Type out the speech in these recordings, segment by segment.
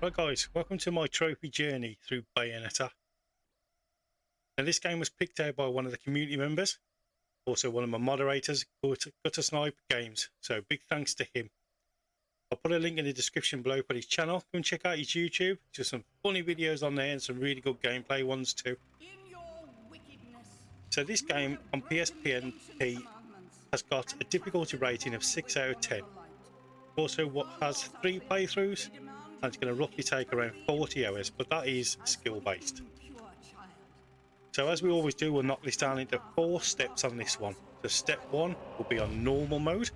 Right guys, welcome to my trophy journey through Bayonetta. Now this game was picked out by one of the community members, also one of my moderators, Gutter Snipe Games, so big thanks to him. I'll put a link in the description below for his channel. Come and check out his YouTube, just some funny videos on there and some really good gameplay ones too. So this game on PSP has got a difficulty rating of 6 out of 10. Also what has 3 playthroughs, and it's going to roughly take around 40 hours, but that is skill based. So as we always do, we'll knock this down into 4 steps on this one. So step 1 will be on normal mode.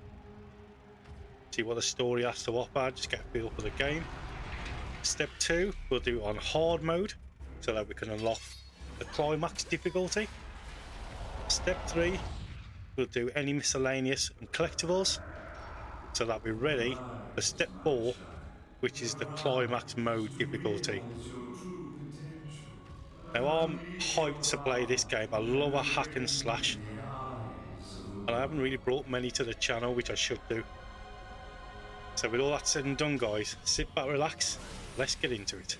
See what the story has to offer, just get a feel for the game. Step 2 we'll do on hard mode, so that we can unlock the climax difficulty. Step 3 we'll do any miscellaneous and collectibles, so that we're ready for step 4, which is the climax mode difficulty. Now I'm hyped to play this game. I love a hack and slash, and I haven't really brought many to the channel, which I should do. So with all that said and done guys, sit back, relax, let's get into it.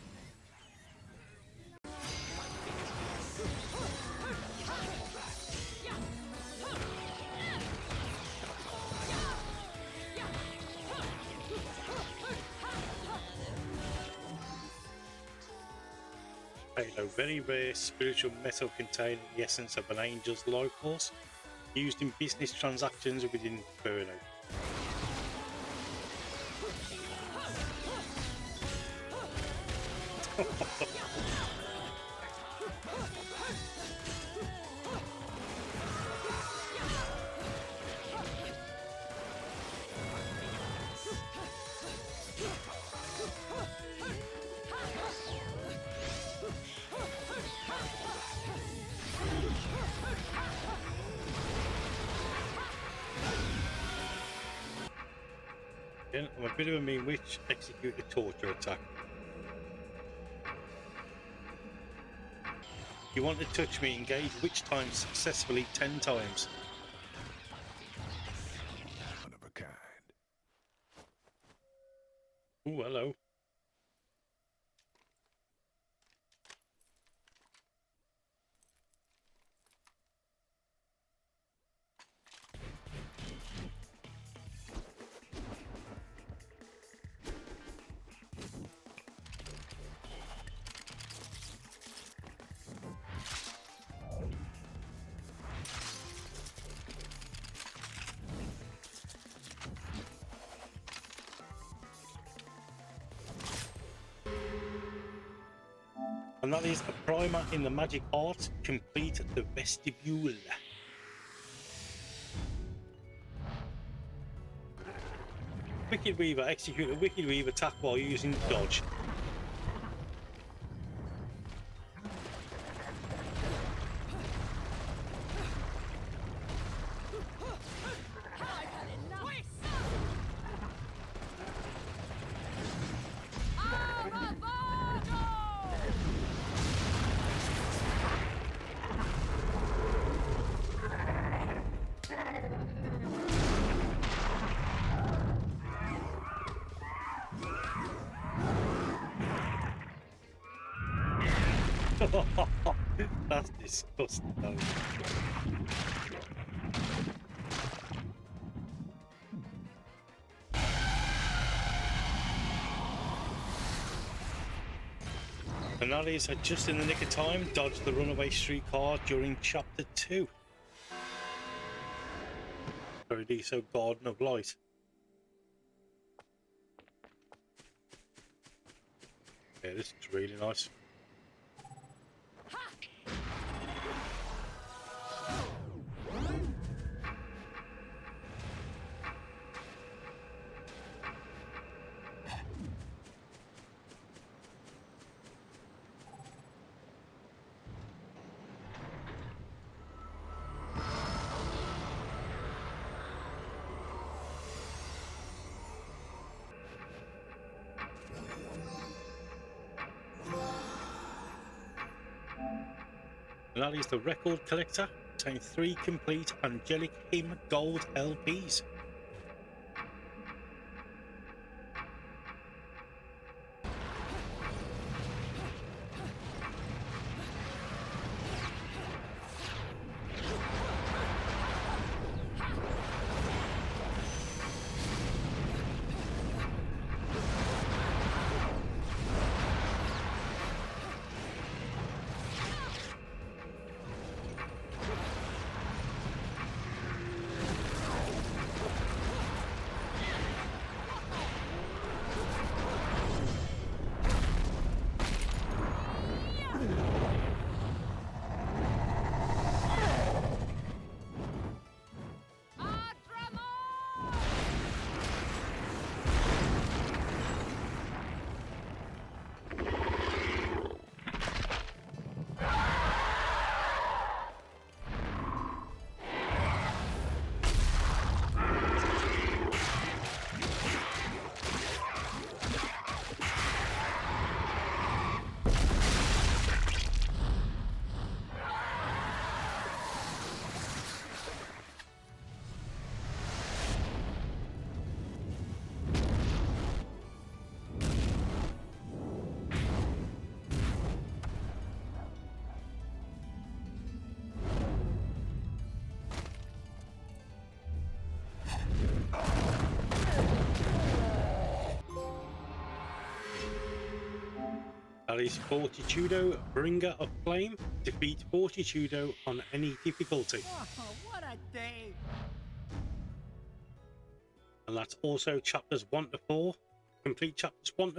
Halo, very rare spiritual metal containing the essence of an angel's life force, used in business transactions within Inferno. Again, I'm a bit of a mean witch, execute the torture attack. You want to touch me, engage witch time successfully 10 times. One of a kind. Ooh, hello. And that is a primer in the magic art, complete the vestibule. Wicked Weaver, execute a Wicked Weaver attack while using dodge. That's disgusting though. And that is just in the nick of time, dodge the runaway streetcar during chapter 2. Paradiso Garden of Light. Yeah, this is really nice. And that is the record collector, containing 3 complete Angelic Hymn Gold LPs. That is Fortitudo, Bringer of Flame. Defeat Fortitudo on any difficulty. Oh, what a day! And that's also chapters 1 to 4. Complete chapters 1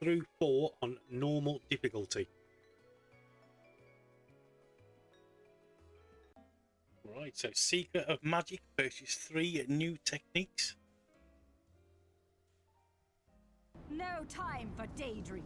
through 4 on normal difficulty. Right, so Secret of Magic versus 3 new techniques. No time for daydreaming.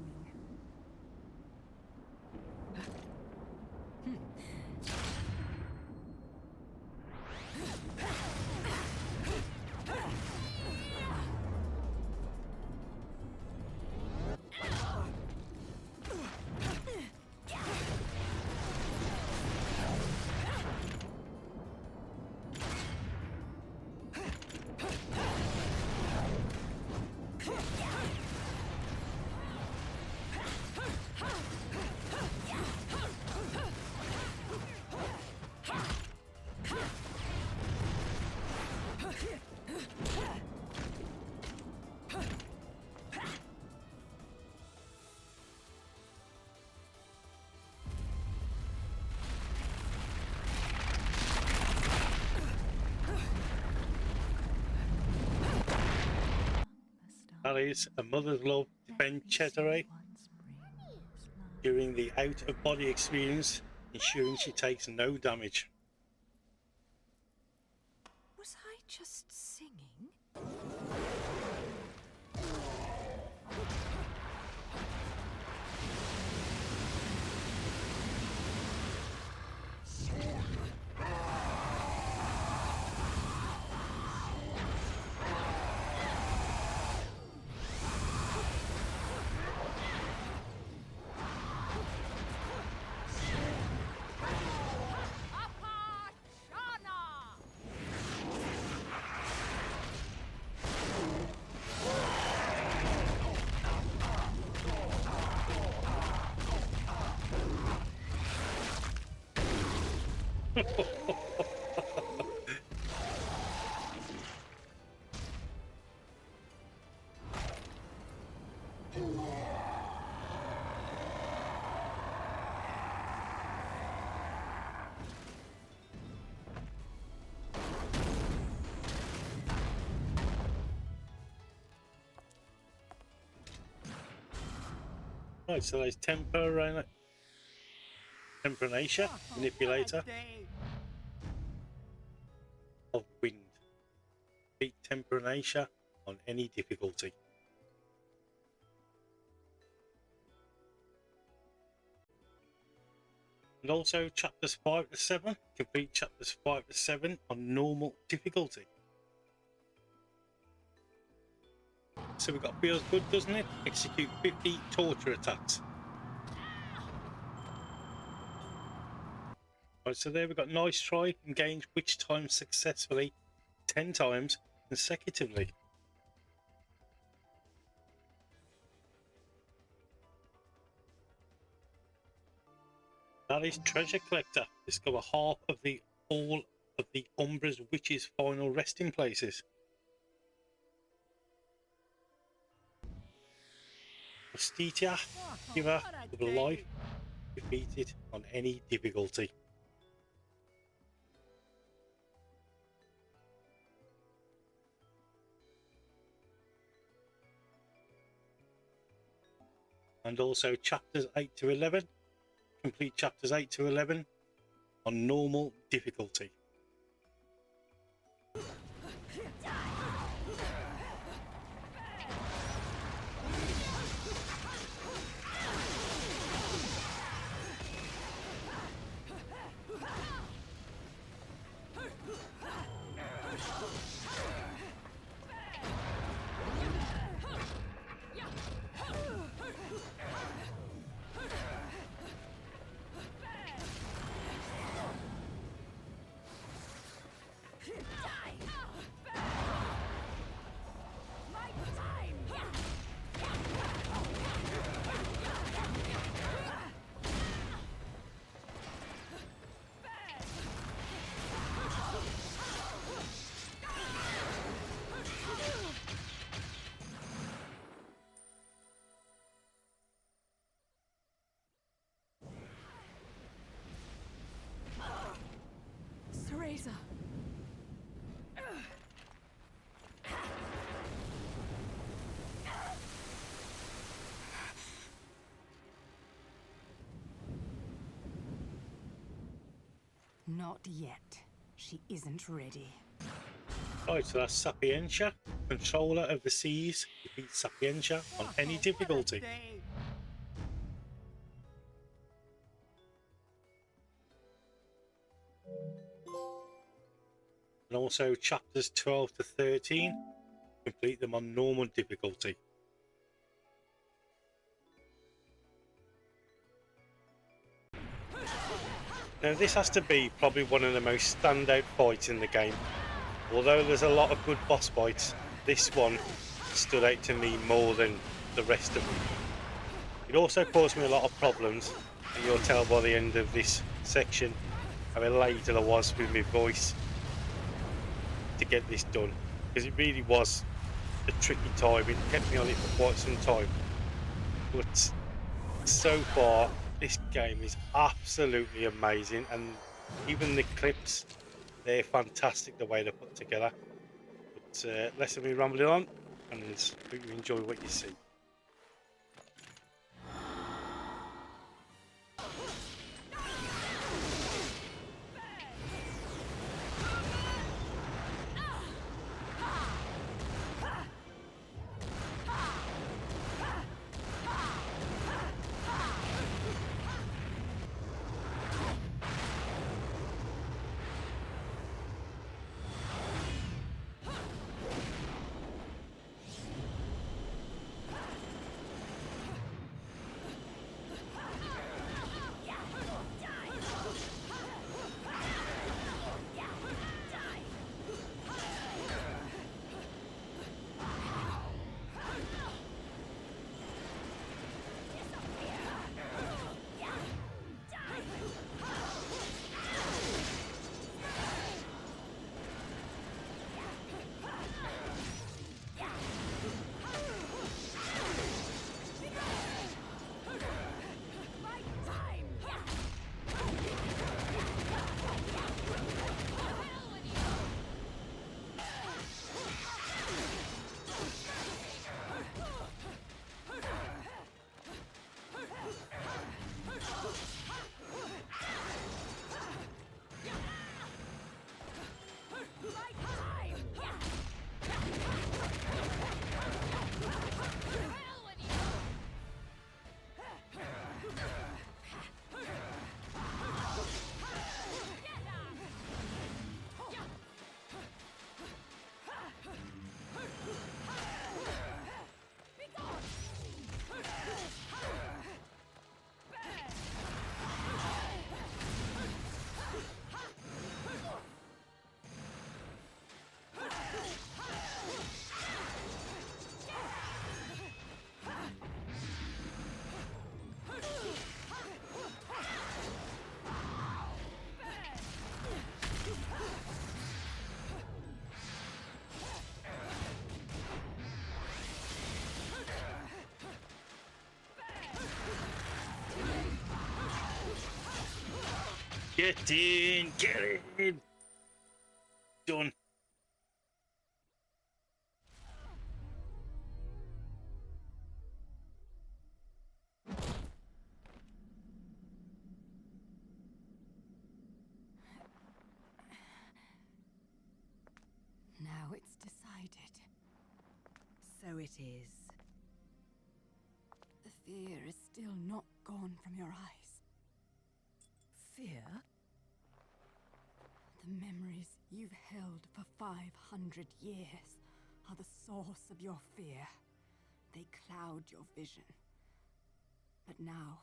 That is A Mother's Love defend Cesare during the out-of-body experience, ensuring she takes no damage. Was I just singing? Right, so there's Temperanation, Manipulator of Wind. Beat Temperanation on any difficulty. And also chapters 5 to 7. Complete chapters 5 to 7 on normal difficulty. So we've got feels good, doesn't it? Execute 50 torture attacks. Right, so there we've got nice try, engage which time successfully 10 times consecutively. That is Treasure Collector. Discover half of all of the Umbra's Witch's final resting places. Astitia, Giver of Life, defeated on any difficulty. And also chapters 8 to 11. Complete chapters 8 to 11 on normal difficulty. razor. Not yet. She isn't ready. Right, so that's Sapientia, controller of the seas. Defeat Sapientia on any difficulty. And also chapters 12 to 13, complete them on normal difficulty. Now this has to be probably one of the most standout fights in the game. Although there's a lot of good boss fights, this one stood out to me more than the rest of them. It also caused me a lot of problems, and you'll tell by the end of this section how elated I was with my voice to get this done, because it really was a tricky time. It kept me on it for quite some time, but so far this game is absolutely amazing, and even the clips, they're fantastic the way they're put together. But less of me rambling on, and hope you enjoy what you see. Get in! Get in! Done. Now it's decided. So it is. The fear is still not gone from your eyes. Fear? The memories you've held for 500 years are the source of your fear. They cloud your vision. But now,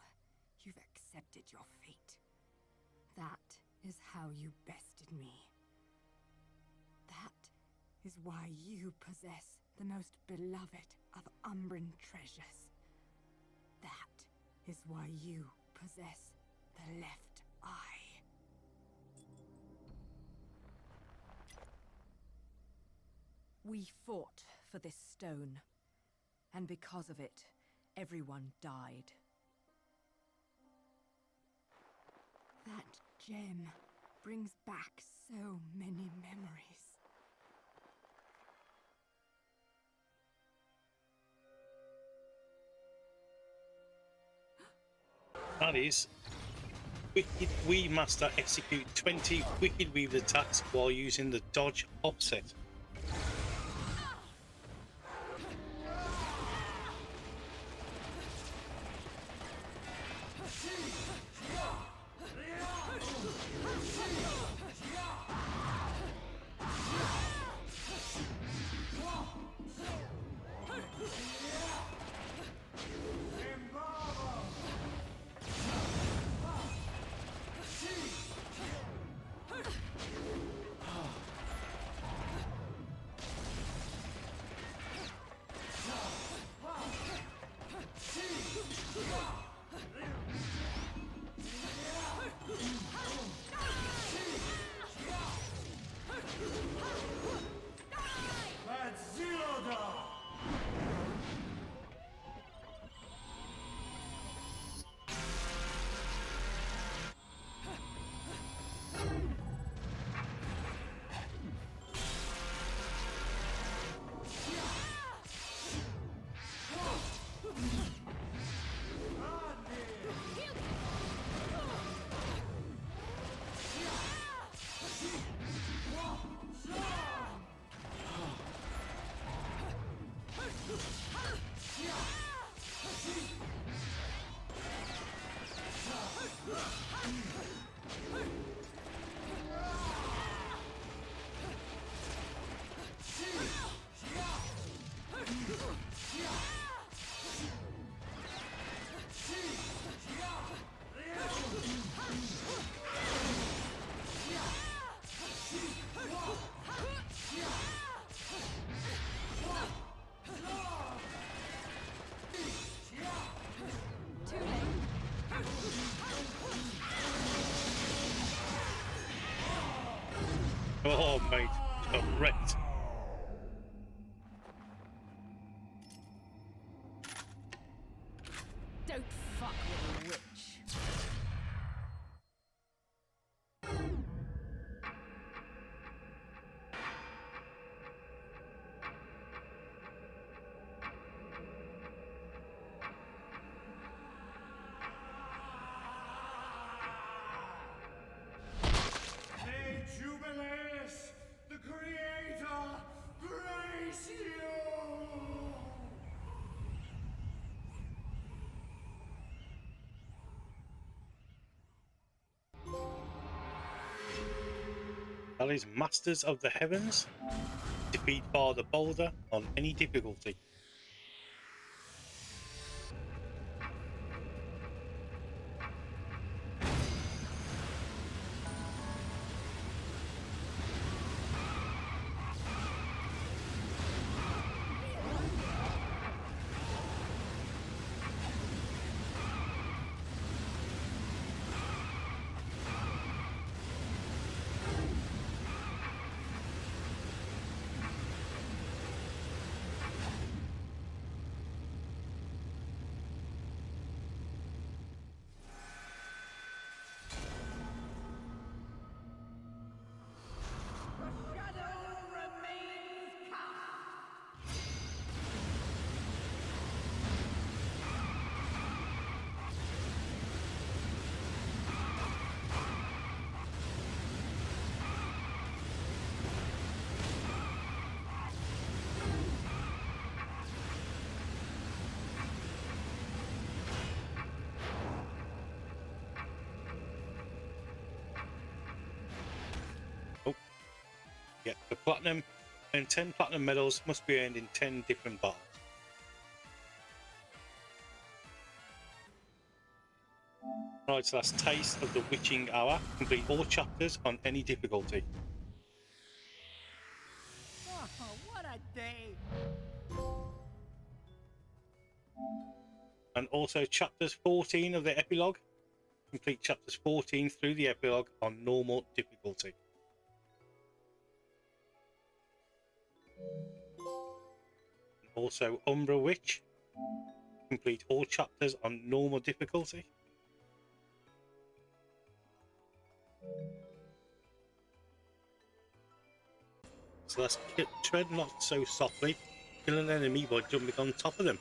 you've accepted your fate. That is how you bested me. That is why you possess the most beloved of Umbran treasures. That is why you possess the left eye. We fought for this stone, and because of it, everyone died. That gem brings back so many memories. That is, Wicked Wii Master execute 20 Wicked Weave attacks while using the dodge offset. Oh, mate, correct. Don't fuck with a witch. Jubileus, the Creator, grace you! That is Masters of the Heavens. Defeat Father Boulder on any difficulty. Yeah, the platinum and 10 platinum medals must be earned in 10 different battles. Right, so that's Taste of the Witching Hour. Complete all chapters on any difficulty. Oh, what a day! And also chapters 14 of the epilogue. Complete chapters 14 through the epilogue on normal difficulty. And also Umbra Witch. Complete all chapters on normal difficulty. So let's tread not so softly, kill an enemy by jumping on top of them.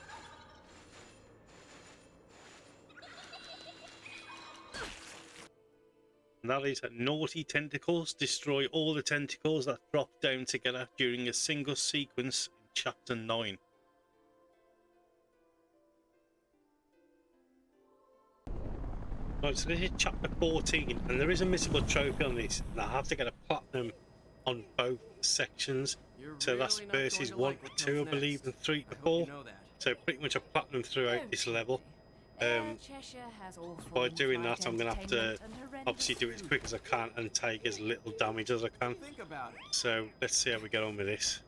And that is naughty tentacles. Destroy all the tentacles that drop down together during a single sequence in chapter 9. Right, so this is chapter 14, and there is a missable trophy on this, and I have to get a platinum on both sections. So that's verses 1 to 2, I believe, and 3 to 4. So pretty much a platinum throughout this level. By doing that, I'm going to have to obviously do it as quick as I can and take as little damage as I can. So let's see how we get on with this.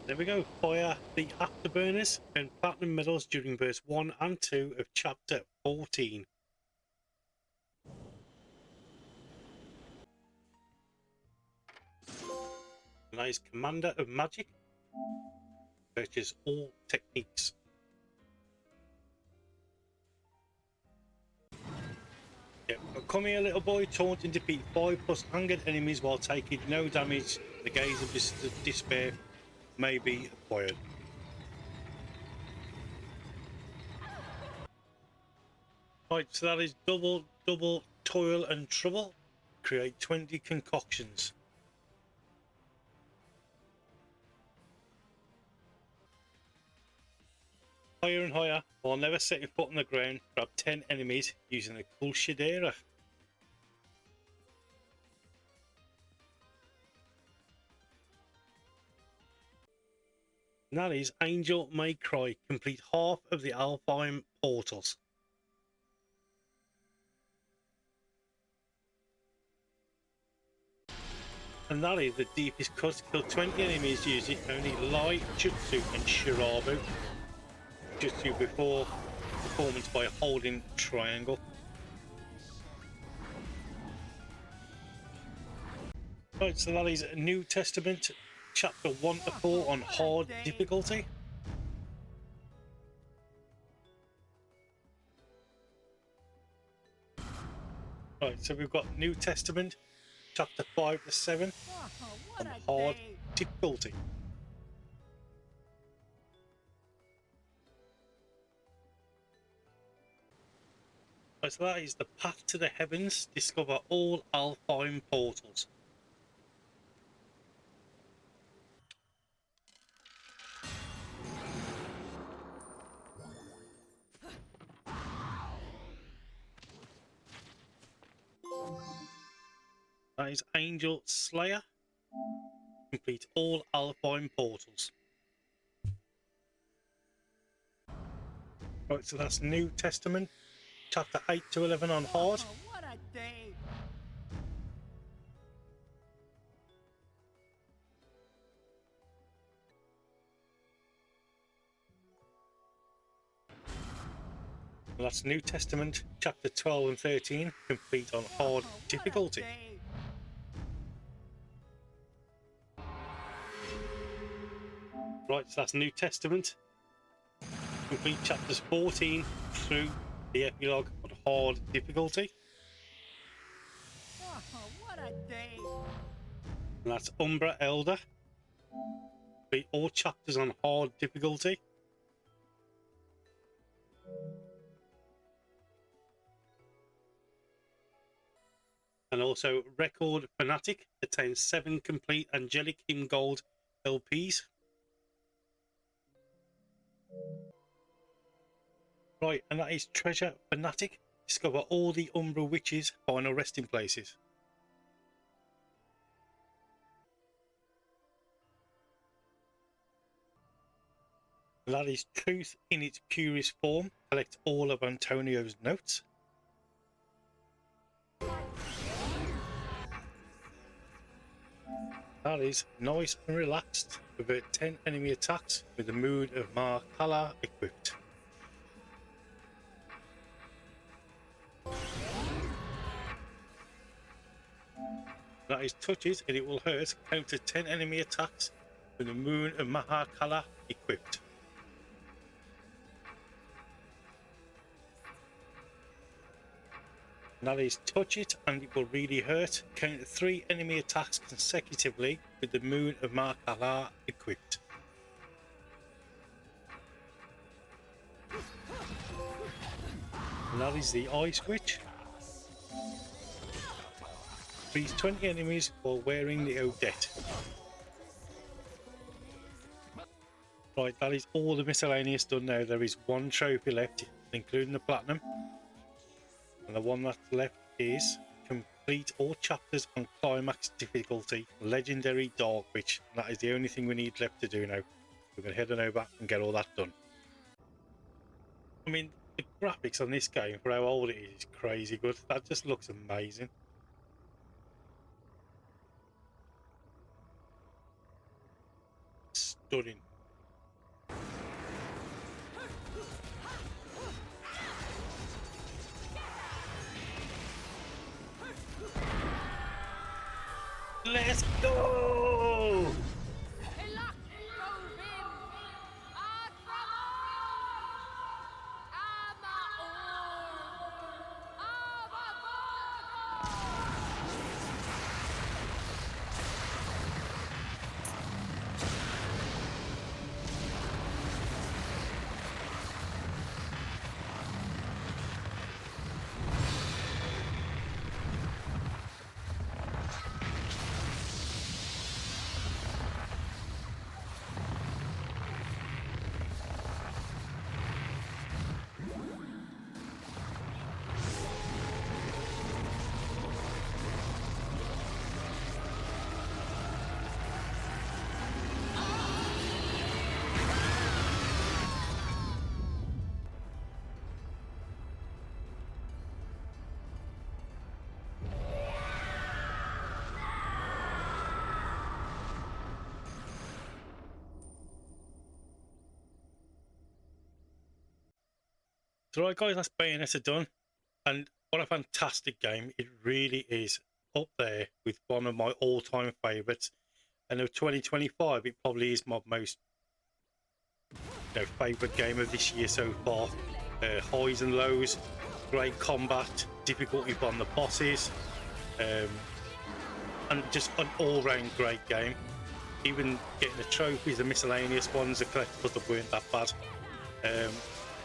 There we go, fire the afterburners and platinum medals during verse 1 and 2 of chapter 14. And that is Commander of Magic. Purchase all techniques. Yep. Come here, little boy. Taunt and defeat 5+ angered enemies while taking no damage. The gaze of despair may be acquired. Right, so that is double toil and trouble. Create 20 concoctions. Higher and higher, while never setting foot on the ground, grab 10 enemies using a cool Shadera. And that is Angel May Cry. Complete half of the Alpine portals. And that is the deepest cut. Kill 20 enemies using only Light, Jutsu and Shirabu. Jutsu before performance by holding triangle. Right, so that is New Testament, chapter 1 to 4 on hard difficulty. Right, so we've got New Testament, chapter 5 to 7 on hard difficulty. Right, so that is the path to the heavens. Discover all Alpine portals. That is Angel Slayer. Complete all Alpine portals. Right, so that's New Testament, chapter 8 to 11 on hard. What a day! And that's New Testament, chapter 12 and 13, complete on hard difficulty. Right, so that's New Testament. Complete chapters 14 through the epilogue on hard difficulty. What a day! And that's Umbra Elder. Complete all chapters on hard difficulty. And also Record Fanatic attains 7 complete Angelic Hymn Gold LPs. Right, and that is Treasure Fanatic. Discover all the Umbra Witches' final resting places. And that is Truth in its purest form. Collect all of Antonio's notes. That is Nice and Relaxed. Avert 10 enemy attacks with the Mood of Markala equipped. That is Touches and it will hurt. Counter 10 enemy attacks with the moon of Mahakala equipped. And that is touch it and it will really hurt. Count 3 enemy attacks consecutively with the moon of Mahakala equipped. And that is the eye switch. Freeze 20 enemies while wearing the Odette. Right, that is all the miscellaneous done now. There is 1 trophy left, including the platinum. And the one that's left is complete all chapters on Climax difficulty, Legendary Dark Witch. That is the only thing we need left to do now. We're going to head on over and get all that done. I mean, the graphics on this game, for how old it is crazy good. That just looks amazing. Stunning. Let's go! So right guys, that's Bayonetta done, and what a fantastic game. It really is up there with one of my all-time favourites, and of 2025 it probably is my most favourite game of this year so far. Highs and lows, great combat, difficulty on the bosses, and just an all-round great game. Even getting the trophies, the miscellaneous ones, the collectibles that weren't that bad.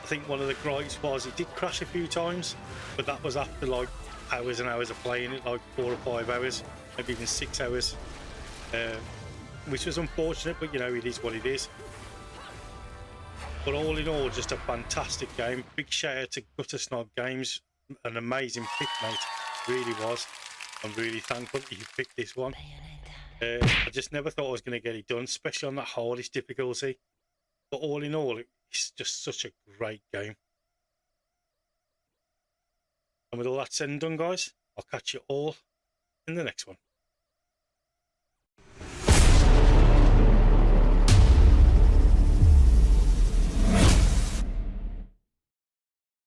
I think one of the gripes was it did crash a few times, but that was after like hours and hours of playing it, like 4 or 5 hours, maybe even 6 hours, which was unfortunate, but you know, it is what it is. But all in all, just a fantastic game. Big shout out to Gutter Snipe Games, an amazing pick, mate, really was. I'm really thankful that you picked this one. I just never thought I was going to get it done, especially on that hardest difficulty. But all in all, it's just such a great game. And with all that said and done, guys, I'll catch you all in the next one.